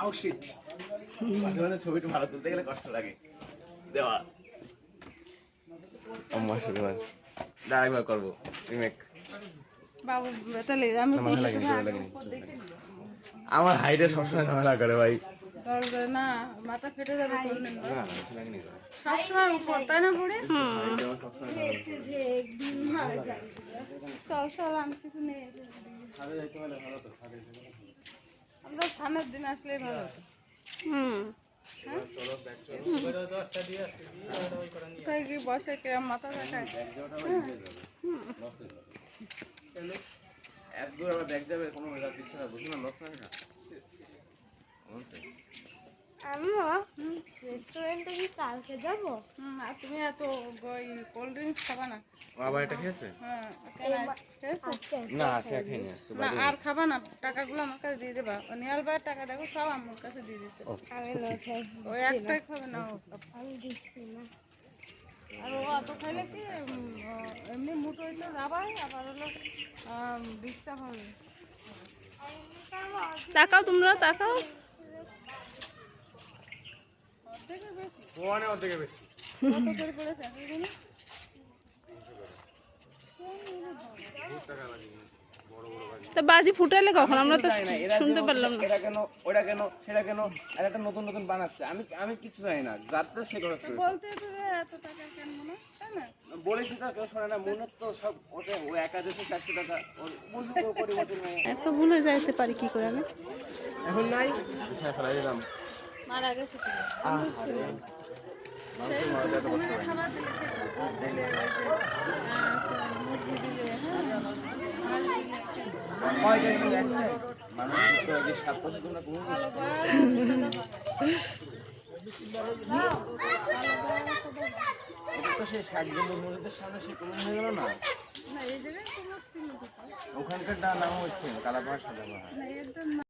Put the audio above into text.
আউটশিট মাঝে মাঝে ছবিটা ভালো তুলতে গেলে কষ্ট লাগে দেওয়া। আরেকবার করবো রিমেক। বাবু তাহলে আমি আমার হাইটে সবসময় ঝামেলা করে ভাই। না মাথা ফেটে যাবে সবসময় উপর তাই না পড়ে। চল চল আমি কিছু নেই। আমরা ঠান্ডার দিন আসলেই ভালো হতো। তাই কি বসে কিরম মাথা দেখায়। এত দূর আবার ব্যাগ যাবে কোনো বুঝি না লস না। আম্মা রেস্টুরেন্টে কি কালকে যাবো? আর তুমি এত কোল্ড ড্রিঙ্কস খাবা না। বাবা এটা খেয়েছে? হ্যাঁ না সে খাইনি না আর খাবা না। টাকাগুলো আমার কাছে দিয়ে দেবা। নিয়াল ভাইয়ের টাকা দেখো সব আমার কাছে দিয়ে দিচ্ছে। ওই একটাই খাবে না আমি দিচ্ছি না। আর ও অত খাইলে কি এমনি মুটো হইতে যাবাই আবার হলো ডিস্টার্ব হবে। তাকাও তোমরা তাকাও। অর্ধেকের বেশি অর্ধেকের বেশি কত করে পড়েছে এগুলো? তা বাজি ফুটালে কখন? আমরা তো শুনতে পারলাম না। এটা কেন ওটা কেন সেটা কেন আর একটা নতুন নতুন বানাচ্ছে। আমি আমি কিছু জানি না। যাত্রা সে খরচ করেছে। বলতে তো এত টাকা কেন মনে তাই না? বলেছি তো কেউ শোনে না। মনে তো সব ওটা ও একা দেশে 400 টাকা ওর বুঝু পরিবর্তন হয়ে এত ভুলে যাইতে পারি কি করে আমি? এখন নাই ফেলাই দিলাম। মারা গেছে তো। খাবার দিলে মুরগি দিলে মানুষ তো আগে 7 বছর তোমরা কোনো এটা তো সেই 60 জনের মসজিদের সামনে সে কোন হয়ে গেল না। এই জায়গায় তোমার ছিল ওখানকার নাম হচ্ছে কালাপাহাড় সাজানো হয়।